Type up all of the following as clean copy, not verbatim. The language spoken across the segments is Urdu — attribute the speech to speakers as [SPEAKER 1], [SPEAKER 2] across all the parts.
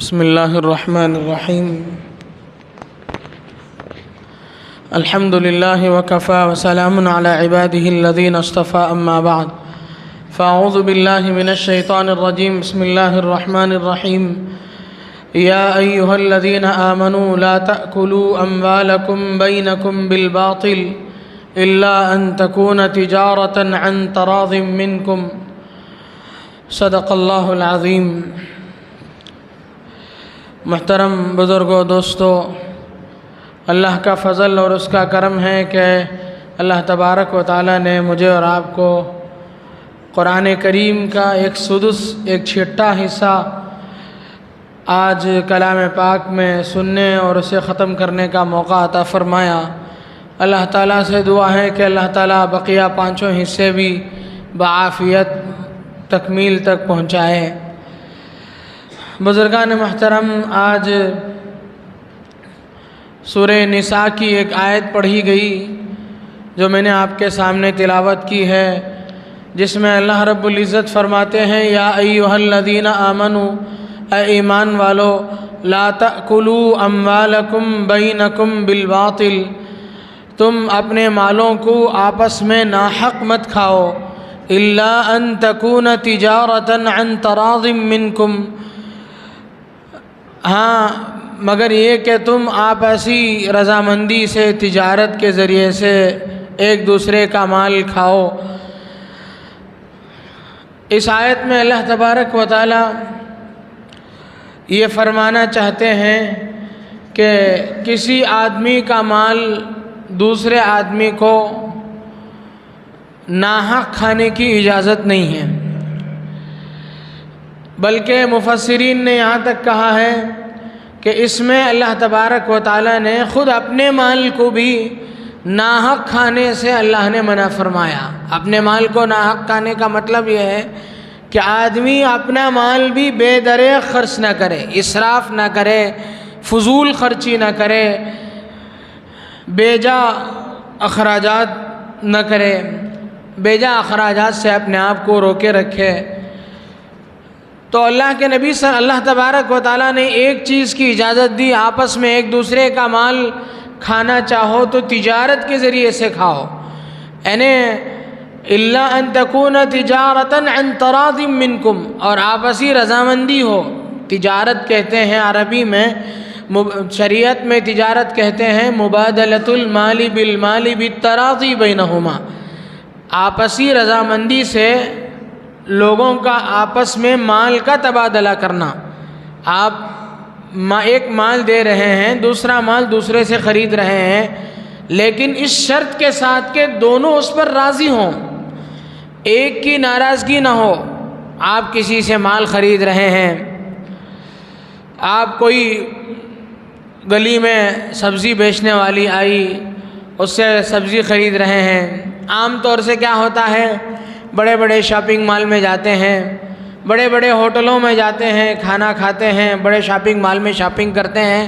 [SPEAKER 1] بسم الله الرحمن الرحيم. الحمد لله وكفى وسلام على عباده الذين اصطفى أما بعد فأعوذ بالله من الشيطان الرجيم. بسم الله الرحمن الرحيم. يا أيها الذين آمنوا لا تأكلوا أموالكم بينكم بالباطل إلا أن تكون تجارة عن تراض منكم. صدق اللہ العظیم. محترم بزرگوں، دوستو، اللہ کا فضل اور اس کا کرم ہے کہ اللہ تبارک و تعالیٰ نے مجھے اور آپ کو قرآن کریم کا ایک چھٹا حصہ آج کلام پاک میں سننے اور اسے ختم کرنے کا موقع عطا فرمایا. اللہ تعالیٰ سے دعا ہے کہ اللہ تعالیٰ بقیہ پانچوں حصے بھی بعافیت تکمیل تک پہنچائے. بزرگان محترم، آج سورہ نساء کی ایک آیت پڑھی گئی جو میں نے آپ کے سامنے تلاوت کی ہے، جس میں اللہ رب العزت فرماتے ہیں: یا ایھا الذین آمنوا، اے ایمان والو، لا تأکلوا اموالکم بینکم بالباطل، تم اپنے مالوں کو آپس میں ناحق مت کھاؤ، الا ان تکون تجارۃ عن تراض منکم، ہاں مگر یہ کہ تم آپسی رضامندی سے تجارت کے ذریعے سے ایک دوسرے کا مال کھاؤ. اس آیت میں اللہ تبارک و تعالی یہ فرمانا چاہتے ہیں کہ کسی آدمی کا مال دوسرے آدمی کو ناحق کھانے کی اجازت نہیں ہے، بلکہ مفسرین نے یہاں تک کہا ہے کہ اس میں اللہ تبارک و تعالیٰ نے خود اپنے مال کو بھی ناحق کھانے سے اللہ نے منع فرمایا. اپنے مال کو ناحق کھانے کا مطلب یہ ہے کہ آدمی اپنا مال بھی بے دریغ خرچ نہ کرے، اسراف نہ کرے، فضول خرچی نہ کرے، بیجا اخراجات نہ کرے، بیجا اخراجات سے اپنے آپ کو روکے رکھے. تو اللہ کے نبی اللہ تبارک و تعالیٰ نے ایک چیز کی اجازت دی، آپس میں ایک دوسرے کا مال کھانا چاہو تو تجارت کے ذریعے سے کھاؤ، یعنی الا ان تکون تجارۃ عن تراض منکم، اور آپسی رضامندی ہو. تجارت کہتے ہیں عربی میں، شریعت میں تجارت کہتے ہیں مبادلۃ المال بالمال بالتراضی بینہما، آپسی رضامندی سے لوگوں کا آپس میں مال کا تبادلہ کرنا. آپ ایک مال دے رہے ہیں، دوسرا مال دوسرے سے خرید رہے ہیں، لیکن اس شرط کے ساتھ کہ دونوں اس پر راضی ہوں، ایک کی ناراضگی نہ ہو. آپ کسی سے مال خرید رہے ہیں، آپ کوئی گلی میں سبزی بیچنے والی آئی، اس سے سبزی خرید رہے ہیں. عام طور سے کیا ہوتا ہے، بڑے بڑے شاپنگ مال میں جاتے ہیں، بڑے بڑے ہوٹلوں میں جاتے ہیں، کھانا کھاتے ہیں، بڑے شاپنگ مال میں شاپنگ کرتے ہیں،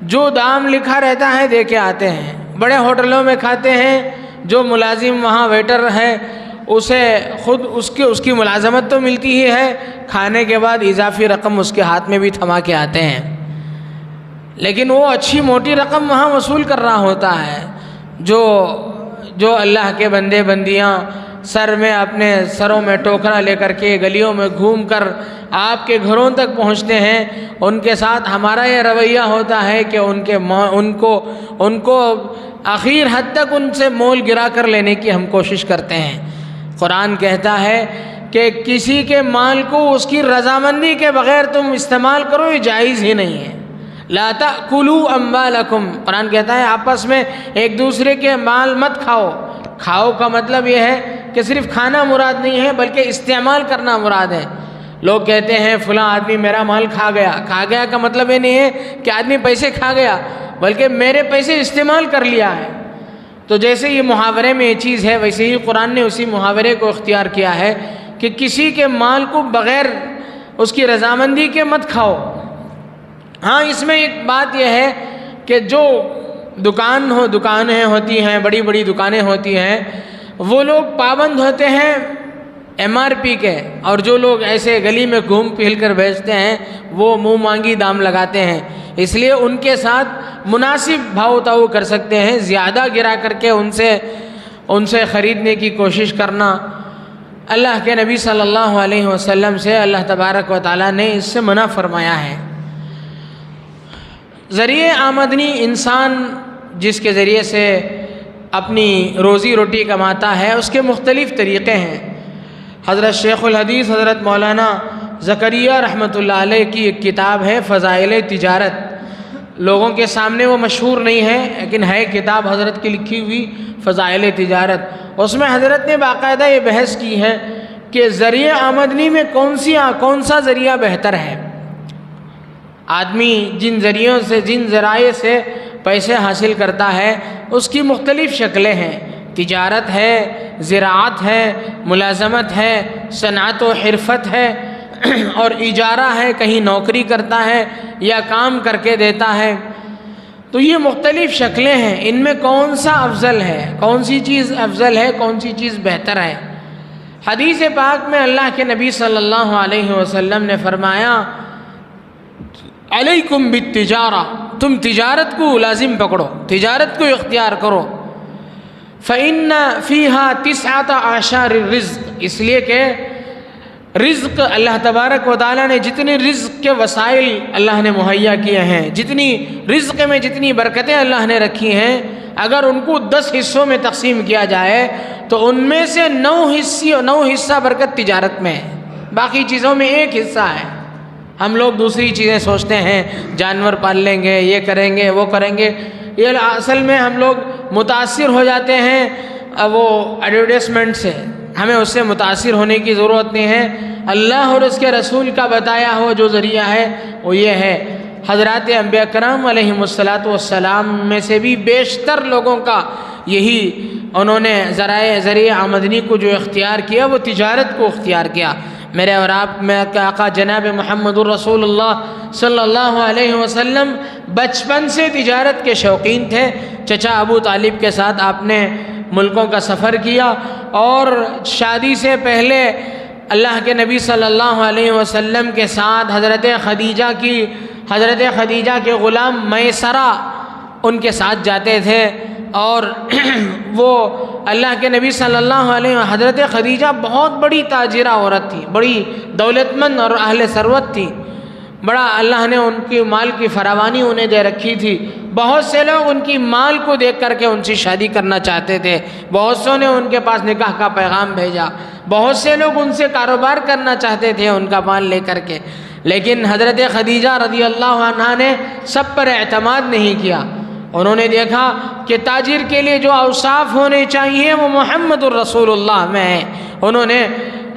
[SPEAKER 1] جو دام لکھا رہتا ہے دے کے آتے ہیں. بڑے ہوٹلوں میں کھاتے ہیں، جو ملازم وہاں ویٹر ہے اسے خود اس کی ملازمت تو ملتی ہی ہے، کھانے کے بعد اضافی رقم اس کے ہاتھ میں بھی تھما کے آتے ہیں، لیکن وہ اچھی موٹی رقم وہاں وصول کر رہا ہوتا ہے. جو اللہ کے بندے بندیاں سر میں اپنے سروں میں ٹوکرا لے کر کے گلیوں میں گھوم کر آپ کے گھروں تک پہنچتے ہیں، ان کے ساتھ ہمارا یہ رویہ ہوتا ہے کہ ان کو آخر حد تک ان سے مول گرا کر لینے کی ہم کوشش کرتے ہیں. قرآن کہتا ہے کہ کسی کے مال کو اس کی رضامندی کے بغیر تم استعمال کرو، یہ جائز ہی نہیں ہے. لا تأکلوا اموالکم، قرآن کہتا ہے آپس میں ایک دوسرے کے مال مت کھاؤ. کھاؤ کا مطلب یہ ہے کہ صرف کھانا مراد نہیں ہے، بلکہ استعمال کرنا مراد ہے. لوگ کہتے ہیں فلاں آدمی میرا مال کھا گیا. کھا گیا کا مطلب یہ نہیں ہے کہ آدمی پیسے کھا گیا، بلکہ میرے پیسے استعمال کر لیا ہے. تو جیسے یہ محاورے میں یہ چیز ہے، ویسے ہی قرآن نے اسی محاورے کو اختیار کیا ہے کہ کسی کے مال کو بغیر اس کی رضامندی کے مت کھاؤ. ہاں، اس میں ایک بات یہ ہے کہ جو دکانیں ہوتی ہیں، بڑی بڑی دکانیں ہوتی ہیں، وہ لوگ پابند ہوتے ہیں MRP کے، اور جو لوگ ایسے گلی میں گھوم پھر کر بیچتے ہیں وہ منہ مانگی دام لگاتے ہیں، اس لیے ان کے ساتھ مناسب بھاؤ تاؤ کر سکتے ہیں، زیادہ گرا کر کے ان سے خریدنے کی کوشش کرنا اللہ کے نبی صلی اللہ علیہ وسلم سے اللہ تبارک و تعالیٰ نے اس سے منع فرمایا ہے۔ ذریعہ آمدنی انسان جس کے ذریعے سے اپنی روزی روٹی کماتا ہے اس کے مختلف طریقے ہیں۔ حضرت شیخ الحدیث حضرت مولانا زکریہ رحمۃ اللہ علیہ کی ایک کتاب ہے فضائل تجارت، لوگوں کے سامنے وہ مشہور نہیں ہے لیکن ہے کتاب حضرت کی لکھی ہوئی فضائل تجارت۔ اس میں حضرت نے باقاعدہ یہ بحث کی ہے کہ ذریعہ آمدنی میں کون سا ذریعہ بہتر ہے۔ آدمی جن ذرائع سے پیسے حاصل کرتا ہے اس کی مختلف شکلیں ہیں، تجارت ہے، زراعت ہے، ملازمت ہے، صنعت و حرفت ہے اور اجارہ ہے، کہیں نوکری کرتا ہے یا کام کر کے دیتا ہے۔ تو یہ مختلف شکلیں ہیں، ان میں کون سا افضل ہے، کون سی چیز افضل ہے، کون سی چیز بہتر ہے۔ حدیث پاک میں اللہ کے نبی صلی اللہ علیہ وسلم نے فرمایا علیکم بالتجارہ، تم تجارت کو لازم پکڑو، تجارت کو اختیار کرو۔ فإن فيها 9 اعشار الرزق، اس لیے کہ رزق اللہ تبارک و تعالیٰ نے جتنے رزق کے وسائل اللہ نے مہیا کیے ہیں، جتنی رزق میں جتنی برکتیں اللہ نے رکھی ہیں، اگر ان کو 10 حصوں میں تقسیم کیا جائے تو ان میں سے 9 حصہ برکت تجارت میں ہے، باقی چیزوں میں 1 حصہ ہے۔ ہم لوگ دوسری چیزیں سوچتے ہیں، جانور پال لیں گے، یہ کریں گے، وہ کریں گے، یہ اصل میں ہم لوگ متاثر ہو جاتے ہیں وہ ایڈورٹائزمنٹ سے، ہمیں اس سے متاثر ہونے کی ضرورت نہیں ہے۔ اللہ اور اس کے رسول کا بتایا ہوا جو ذریعہ ہے وہ یہ ہے۔ حضرات انبیاء کرام علیہم السلام میں سے بھی بیشتر لوگوں کا یہی، انہوں نے ذریعہ آمدنی کو جو اختیار کیا وہ تجارت کو اختیار کیا۔ میرے اور آپ میں آقا جناب محمد الرسول اللہ صلی اللہ علیہ وسلم بچپن سے تجارت کے شوقین تھے۔ چچا ابو طالب کے ساتھ آپ نے ملکوں کا سفر کیا، اور شادی سے پہلے اللہ کے نبی صلی اللہ علیہ وسلم کے ساتھ حضرت خدیجہ کے غلام میسرہ ان کے ساتھ جاتے تھے، اور وہ اللہ کے نبی صلی اللہ علیہ وسلم، حضرت خدیجہ بہت بڑی تاجرہ عورت تھی، بڑی دولت مند اور اہل ثروت تھی، بڑا اللہ نے ان کی مال کی فراوانی انہیں دے رکھی تھی۔ بہت سے لوگ ان کی مال کو دیکھ کر کے ان سے شادی کرنا چاہتے تھے، بہت سو نے ان کے پاس نکاح کا پیغام بھیجا، بہت سے لوگ ان سے کاروبار کرنا چاہتے تھے ان کا مال لے کر کے، لیکن حضرت خدیجہ رضی اللہ عنہا نے سب پر اعتماد نہیں کیا۔ انہوں نے دیکھا کہ تاجر کے لیے جو اوصاف ہونے چاہیے وہ محمد الرسول اللہ میں ہے۔ انہوں نے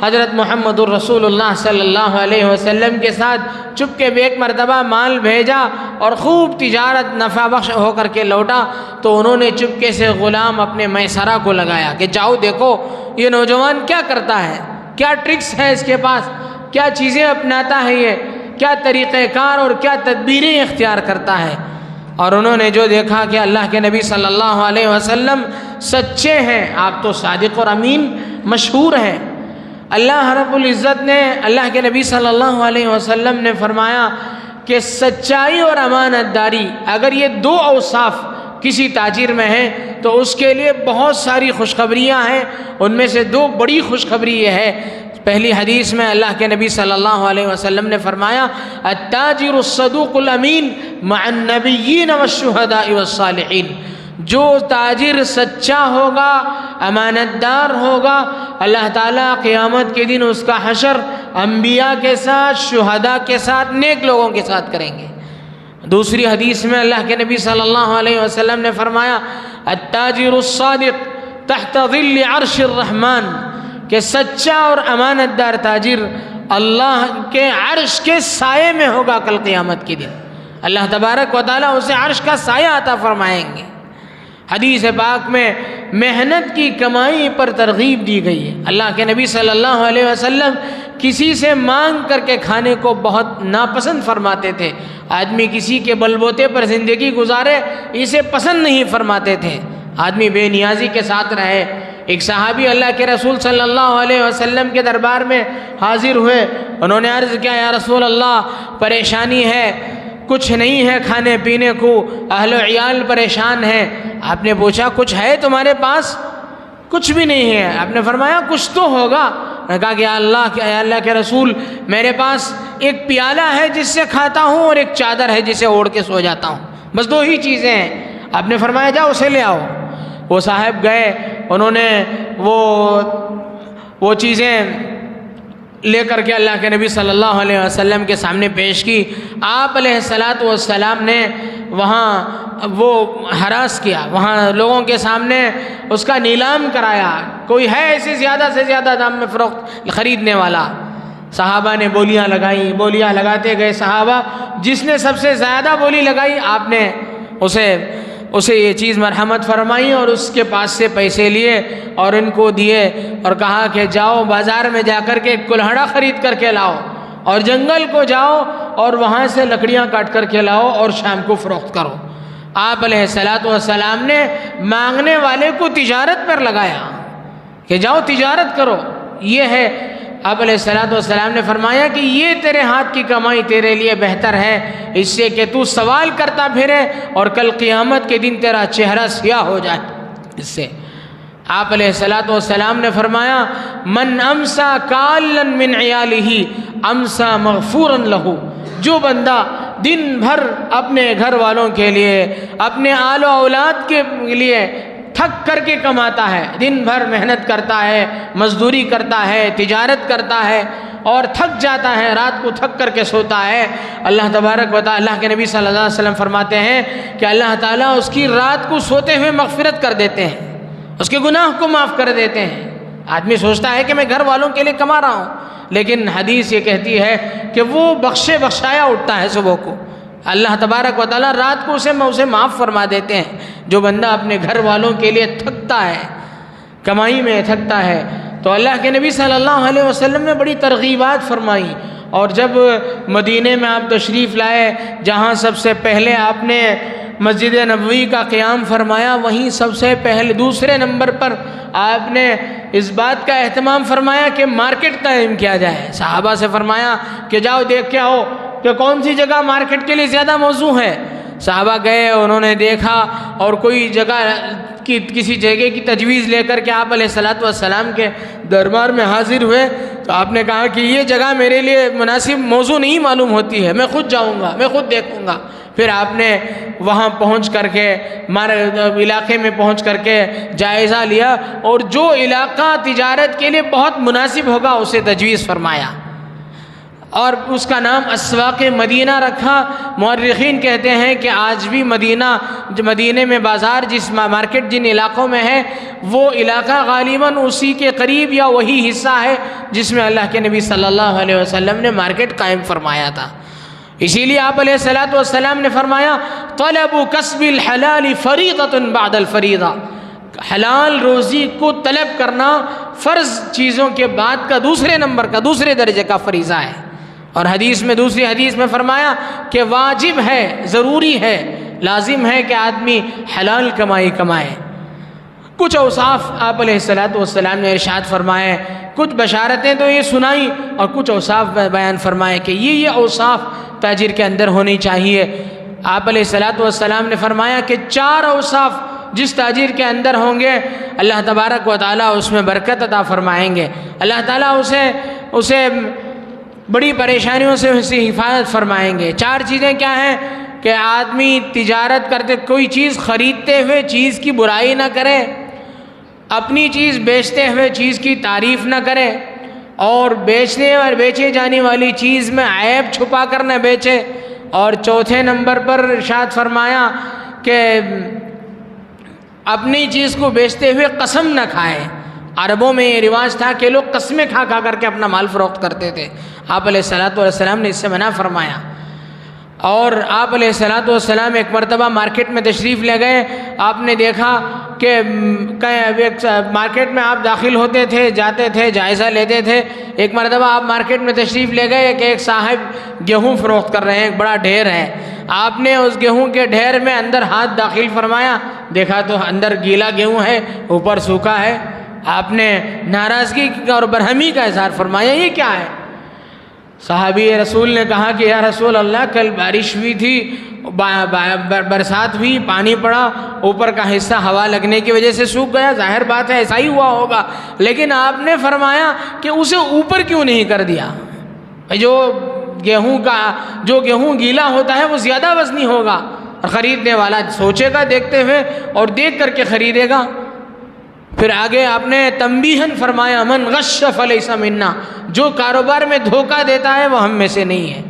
[SPEAKER 1] حضرت محمد الرسول اللہ صلی اللہ علیہ وسلم کے ساتھ چپکے ایک مرتبہ مال بھیجا اور خوب تجارت نفع بخش ہو کر کے لوٹا، تو انہوں نے چپکے سے غلام اپنے میسرہ کو لگایا کہ جاؤ دیکھو یہ نوجوان کیا کرتا ہے، کیا ٹرکس ہے اس کے پاس، کیا چیزیں اپناتا ہے، یہ کیا طریقہ کار اور کیا تدبیریں اختیار کرتا ہے۔ اور انہوں نے جو دیکھا کہ اللہ کے نبی صلی اللہ علیہ وسلم سچے ہیں، آپ تو صادق اور امین مشہور ہیں۔ اللہ رب العزت نے، اللہ کے نبی صلی اللہ علیہ وسلم نے فرمایا کہ سچائی اور امانت داری اگر یہ 2 اوصاف کسی تاجر میں ہیں تو اس کے لیے بہت ساری خوشخبریاں ہیں، ان میں سے 2 بڑی خوشخبری یہ ہے۔ پہلی حدیث میں اللہ کے نبی صلی اللہ علیہ وسلم نے فرمایا التاجر الصدوق الامین مع النبیین والشہداء والصالحین، جو تاجر سچا ہوگا، امانت دار ہوگا، اللہ تعالیٰ قیامت کے دن اس کا حشر انبیاء کے ساتھ، شہداء کے ساتھ، نیک لوگوں کے ساتھ کریں گے۔ دوسری حدیث میں اللہ کے نبی صلی اللہ علیہ وسلم نے فرمایا التاجر الصادق تحت ظل عرش الرحمن، کہ سچا اور امانت دار تاجر اللہ کے عرش کے سائے میں ہوگا کل قیامت کے دن، اللہ تبارک و تعالیٰ اسے عرش کا سایہ عطا فرمائیں گے۔ حدیث پاک میں محنت کی کمائی پر ترغیب دی گئی ہے۔ اللہ کے نبی صلی اللہ علیہ وسلم کسی سے مانگ کر کے کھانے کو بہت ناپسند فرماتے تھے، آدمی کسی کے بل بوتے پر زندگی گزارے اسے پسند نہیں فرماتے تھے، آدمی بے نیازی کے ساتھ رہے، ایک صحابی اللہ کے رسول صلی اللہ علیہ وسلم کے دربار میں حاضر ہوئے، انہوں نے عرض کیا یا رسول اللہ پریشانی ہے، کچھ نہیں ہے کھانے پینے کو، اہل و عیال پریشان ہیں۔ آپ نے پوچھا کچھ ہے تمہارے پاس؟ کچھ بھی نہیں ہے۔ آپ نے فرمایا کچھ تو ہوگا۔ میں نے کہا کہ اللہ کے رسول میرے پاس ایک پیالہ ہے جس سے کھاتا ہوں اور ایک چادر ہے جسے اوڑھ کے سو جاتا ہوں، بس دو ہی چیزیں ہیں۔ آپ نے فرمایا جاؤ اسے لے آؤ۔ وہ صاحب گئے، انہوں نے وہ چیزیں لے کر کے اللہ کے نبی صلی اللہ علیہ وسلم کے سامنے پیش کی۔ آپ علیہ الصلاۃ والسلام نے وہاں وہ ہراس کیا، وہاں لوگوں کے سامنے اس کا نیلام کرایا، کوئی ہے ایسے زیادہ سے زیادہ دام میں فروخت خریدنے والا۔ صحابہ نے بولیاں لگائیں، بولیاں لگاتے گئے صحابہ، جس نے سب سے زیادہ بولی لگائی آپ نے اسے یہ چیز مرحمت فرمائی اور اس کے پاس سے پیسے لیے اور ان کو دیے اور کہا کہ جاؤ بازار میں جا کر کے کلہڑا خرید کر کے لاؤ اور جنگل کو جاؤ اور وہاں سے لکڑیاں کاٹ کر کے لاؤ اور شام کو فروخت کرو۔ آپ علیہ الصلاۃ والسلام نے مانگنے والے کو تجارت پر لگایا کہ جاؤ تجارت کرو۔ یہ ہے آپ علیہ الصلاۃ والسلام نے فرمایا کہ یہ تیرے ہاتھ کی کمائی تیرے لیے بہتر ہے اس سے کہ تو سوال کرتا پھرے اور کل قیامت کے دن تیرا چہرہ سیاہ ہو جائے اس سے۔ آپ علیہ الصلاۃ والسلام نے فرمایا من امسا کالا من عیالہ امسا مغفورا لہ، جو بندہ دن بھر اپنے گھر والوں کے لیے اپنے آل و اولاد کے لیے تھک کر کے کماتا ہے، دن بھر محنت کرتا ہے، مزدوری کرتا ہے، تجارت کرتا ہے اور تھک جاتا ہے، رات کو تھک کر کے سوتا ہے، اللہ تبارک و تعالی، اللہ کے نبی صلی اللہ علیہ وسلم فرماتے ہیں کہ اللہ تعالیٰ اس کی رات کو سوتے ہوئے مغفرت کر دیتے ہیں، اس کے گناہ کو معاف کر دیتے ہیں۔ آدمی سوچتا ہے کہ میں گھر والوں کے لیے کما رہا ہوں، لیکن حدیث یہ کہتی ہے کہ وہ بخشایا اٹھتا ہے صبح کو، اللہ تبارک و تعالیٰ رات کو اسے معاف فرما دیتے ہیں۔ جو بندہ اپنے گھر والوں کے لیے تھکتا ہے، کمائی میں تھکتا ہے، تو اللہ کے نبی صلی اللہ علیہ وسلم نے بڑی ترغیبات فرمائی۔ اور جب مدینے میں آپ تشریف لائے، جہاں سب سے پہلے آپ نے مسجد نبوی کا قیام فرمایا، وہیں سب سے پہلے دوسرے نمبر پر آپ نے اس بات کا اہتمام فرمایا کہ مارکیٹ قائم کیا جائے۔ صحابہ سے فرمایا کہ جاؤ دیکھ کے آؤ کہ کون سی جگہ مارکیٹ کے لیے زیادہ موزوں ہے۔ صحابہ گئے، انہوں نے دیکھا اور کوئی جگہ کی کسی جگہ کی تجویز لے کر کے آپ علیہ الصلاۃ والسلام کے دربار میں حاضر ہوئے، تو آپ نے کہا کہ یہ جگہ میرے لیے مناسب موضوع نہیں معلوم ہوتی ہے، میں خود جاؤں گا، میں خود دیکھوں گا۔ پھر آپ نے وہاں پہنچ کر کے علاقے میں پہنچ کر کے جائزہ لیا اور جو علاقہ تجارت کے لیے بہت مناسب ہوگا اسے تجویز فرمایا اور اس کا نام اسواق مدینہ رکھا۔ مورخین کہتے ہیں کہ آج بھی مدینے میں بازار جس مارکیٹ جن علاقوں میں ہے، وہ علاقہ غالباً اسی کے قریب یا وہی حصہ ہے جس میں اللہ کے نبی صلی اللہ علیہ وسلم نے مارکیٹ قائم فرمایا تھا۔ اسی لیے آپ علیہ الصلاۃ والسلام نے فرمایا طلب کسب الحلال فریضۃ بعد الفریضہ، حلال روزی کو طلب کرنا فرض چیزوں کے بعد کا دوسرے نمبر کا، دوسرے درجے کا فریضہ ہے۔ اور دوسری حدیث میں فرمایا کہ واجب ہے، ضروری ہے، لازم ہے کہ آدمی حلال کمائی کمائے۔ کچھ اوصاف آپ علیہ الصلاۃ والسلام نے ارشاد فرمائے، کچھ بشارتیں تو یہ سنائی اور کچھ اوصاف بیان فرمائے کہ یہ اوصاف تاجر کے اندر ہونی چاہیے۔ آپ علیہ الصلاۃ والسلام نے فرمایا کہ 4 اوصاف جس تاجر کے اندر ہوں گے اللہ تبارک و تعالیٰ اس میں برکت عطا فرمائیں گے، اللہ تعالیٰ اسے بڑی پریشانیوں سے حفاظت فرمائیں گے۔ 4 چیزیں کیا ہیں کہ آدمی تجارت کرتے کوئی چیز خریدتے ہوئے چیز کی برائی نہ کرے، اپنی چیز بیچتے ہوئے چیز کی تعریف نہ کرے، اور بیچنے اور بیچے جانے والی چیز میں عیب چھپا کر نہ بیچے، اور چوتھے نمبر پر ارشاد فرمایا کہ اپنی چیز کو بیچتے ہوئے قسم نہ کھائے۔ عربوں میں یہ رواج تھا کہ لوگ قسمیں کھا کر کے اپنا مال فروخت کرتے تھے، آپ علیہ الصلاۃ والسلام نے اس سے منع فرمایا۔ اور آپ علیہ الصلاۃ والسلام ایک مرتبہ مارکیٹ میں تشریف لے گئے، آپ نے دیکھا کہ مارکیٹ میں آپ داخل ہوتے تھے، جاتے تھے، جائزہ لیتے تھے۔ ایک مرتبہ آپ مارکیٹ میں تشریف لے گئے کہ ایک صاحب گیہوں فروخت کر رہے ہیں، ایک بڑا ڈھیر ہے۔ آپ نے اس گیہوں کے ڈھیر میں اندر ہاتھ داخل فرمایا، دیکھا تو اندر گیلا گیہوں ہے، اوپر سوکھا ہے۔ آپ نے ناراضگی اور برہمی کا اظہار فرمایا، یہ کیا ہے؟ صحابی رسول نے کہا کہ یا رسول اللہ کل بارش ہوئی تھی، برسات ہوئی، پانی پڑا، اوپر کا حصہ ہوا لگنے کی وجہ سے سوکھ گیا، ظاہر بات ہے ایسا ہی ہوا ہوگا، لیکن آپ نے فرمایا کہ اسے اوپر کیوں نہیں کر دیا؟ جو گیہوں گیلا ہوتا ہے وہ زیادہ وزنی ہوگا، اور خریدنے والا سوچے گا دیکھتے ہوئے اور دیکھ کر کے خریدے گا۔ پھر آگے آپ نے تنبیہاً فرمایا من غش فلیس منا، جو کاروبار میں دھوکہ دیتا ہے وہ ہم میں سے نہیں ہے۔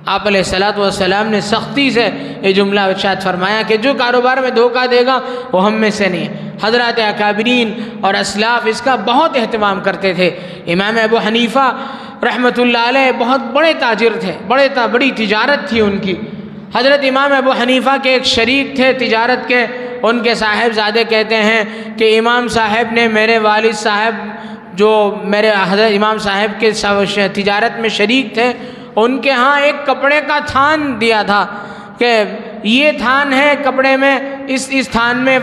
[SPEAKER 1] آپ علیہ الصلوۃ والسلام نے سختی سے یہ جملہ ارشاد فرمایا کہ جو کاروبار میں دھوکہ دے گا وہ ہم میں سے نہیں ہے۔ حضرات اکابرین اور اسلاف اس کا بہت اہتمام کرتے تھے۔ امام ابو حنیفہ رحمۃ اللہ علیہ بہت بڑے تاجر تھے، بڑی تجارت تھی ان کی۔ حضرت امام ابو حنیفہ کے ایک شریک تھے تجارت کے، ان کے صاحبزادے کہتے ہیں کہ امام صاحب نے میرے والد صاحب جو میرے حضرت امام صاحب کے تجارت میں شریک تھے، ان کے ہاں ایک کپڑے کا تھان دیا تھا کہ یہ تھان ہے کپڑے میں، اس تھان میں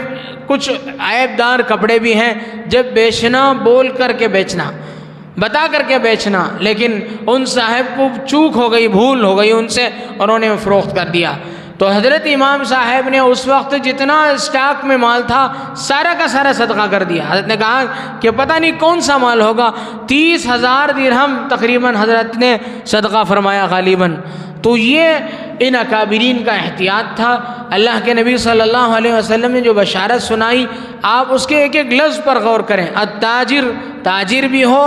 [SPEAKER 1] کچھ عیب دار کپڑے بھی ہیں، جب بیچنا بول کر کے بیچنا، بتا کر کے بیچنا۔ لیکن ان صاحب کو چوک ہو گئی، بھول ہو گئی ان سے، اور انہوں نے فروخت کر دیا۔ تو حضرت امام صاحب نے اس وقت جتنا اسٹاک میں مال تھا سارا کا سارا صدقہ کر دیا۔ حضرت نے کہا کہ پتہ نہیں کون سا مال ہوگا، 30,000 درہم تقریباً حضرت نے صدقہ فرمایا غالباً۔ تو یہ ان اکابرین کا احتیاط تھا۔ اللہ کے نبی صلی اللہ علیہ وسلم نے جو بشارت سنائی، آپ اس کے ایک ایک لفظ پر غور کریں۔ التاجر، تاجر بھی ہو،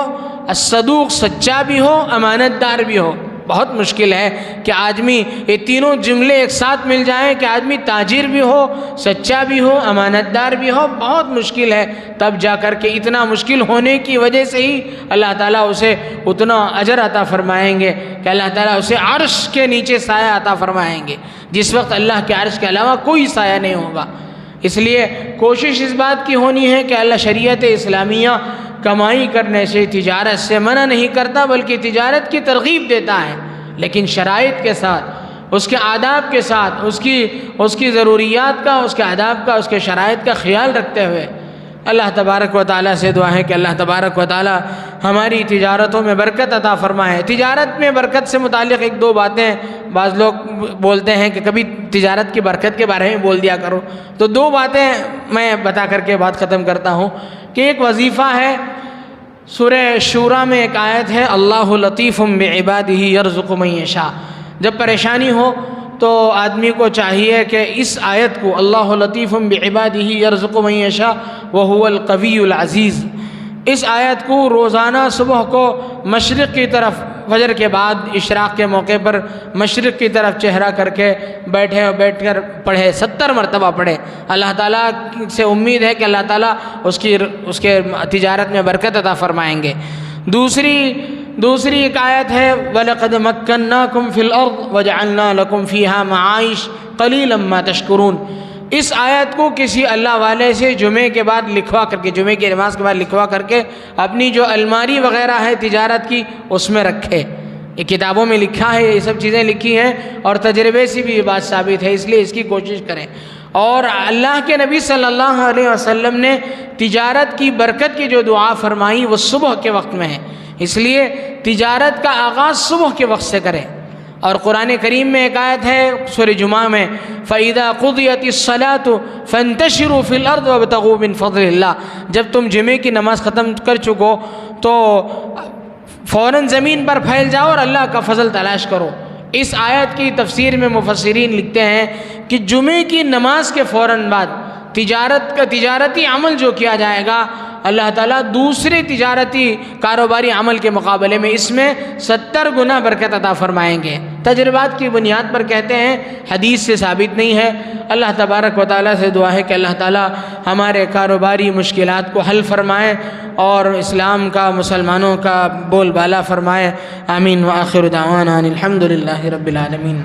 [SPEAKER 1] الصدوق، سچا بھی ہو، امانت دار بھی ہو۔ بہت مشکل ہے کہ آدمی یہ تینوں جملے ایک ساتھ مل جائیں کہ آدمی تاجر بھی ہو، سچا بھی ہو، امانت دار بھی ہو، بہت مشکل ہے۔ تب جا کر کے اتنا مشکل ہونے کی وجہ سے ہی اللہ تعالیٰ اسے اتنا اجر عطا فرمائیں گے کہ اللہ تعالیٰ اسے عرش کے نیچے سایہ عطا فرمائیں گے، جس وقت اللہ کے عرش کے علاوہ کوئی سایہ نہیں ہوگا۔ اس لیے کوشش اس بات کی ہونی ہے کہ اللہ شریعت اسلامیہ کمائی کرنے سے، تجارت سے منع نہیں کرتا، بلکہ تجارت کی ترغیب دیتا ہے، لیکن شرائط کے ساتھ، اس کے آداب کے ساتھ، اس کی ضروریات کا، اس کے آداب کا، اس کے شرائط کا خیال رکھتے ہوئے۔ اللہ تبارک و تعالیٰ سے دعا ہے کہ اللہ تبارک و تعالیٰ ہماری تجارتوں میں برکت عطا فرمائے۔ تجارت میں برکت سے متعلق ایک دو باتیں بعض لوگ بولتے ہیں کہ کبھی تجارت کی برکت کے بارے میں بول دیا کرو، تو دو باتیں میں بتا کر کے بات ختم کرتا ہوں کہ ایک وظیفہ ہے، سورہ شورى میں ایک آیت ہے اللہ لطیف بعبادہ یرزق من یشاء۔ جب پریشانی ہو تو آدمی کو چاہیے کہ اس آیت کو اللہ لطیف بعبادہ یرزق من یشاء وہو القوی العزیز، اس آیت کو روزانہ صبح کو مشرق کی طرف، فجر کے بعد اشراق کے موقع پر مشرق کی طرف چہرہ کر کے بیٹھ کر پڑھے، 70 مرتبہ پڑھے۔ اللہ تعالیٰ سے امید ہے کہ اللہ تعالیٰ اس کے تجارت میں برکت عطا فرمائیں گے۔ دوسری ایک آیت ہے وَلَقَدْ مَكَّنَّاكُمْ فِي الْأَرْضِ وَجَعَلْنَا لَكُمْ فِيهَا مَعَائِشَ قَلِيلًا مَا تَشْكُرُونَ۔ اس آیت کو کسی اللہ والے سے جمعے کے بعد لکھوا کر کے، جمعے کی نماز کے بعد لکھوا کر کے اپنی جو الماری وغیرہ ہے تجارت کی اس میں رکھے۔ یہ کتابوں میں لکھا ہے، یہ سب چیزیں لکھی ہیں، اور تجربے سے بھی یہ بات ثابت ہے، اس لیے اس کی کوشش کریں۔ اور اللہ کے نبی صلی اللہ علیہ وسلم نے تجارت کی برکت کی جو دعا فرمائی وہ صبح کے وقت میں ہے، اس لیے تجارت کا آغاز صبح کے وقت سے کریں۔ اور قرآن کریم میں ایک آیت ہے سورہ جمعہ میں فَإِذَا قُضِيَتِ الصَّلَاةُ فَانْتَشِرُوا فِي الْأَرْضِ وَابْتَغُوا مِنْ فَضْلِ اللَّهِ۔ جب تم جمعے کی نماز ختم کر چکو تو فوراً زمین پر پھیل جاؤ اور اللہ کا فضل تلاش کرو۔ اس آیت کی تفسیر میں مفسرین لکھتے ہیں کہ جمعے کی نماز کے فوراً بعد تجارتی عمل جو کیا جائے گا، اللہ تعالیٰ دوسرے تجارتی کاروباری عمل کے مقابلے میں اس میں 70 گنا برکت عطا فرمائیں گے۔ تجربات کی بنیاد پر کہتے ہیں، حدیث سے ثابت نہیں ہے۔ اللہ تبارک و تعالیٰ سے دعا ہے کہ اللہ تعالیٰ ہمارے کاروباری مشکلات کو حل فرمائے اور اسلام کا، مسلمانوں کا بول بالا فرمائے۔ آمین۔ وآخر دعوانا الحمد للہ رب العالمین۔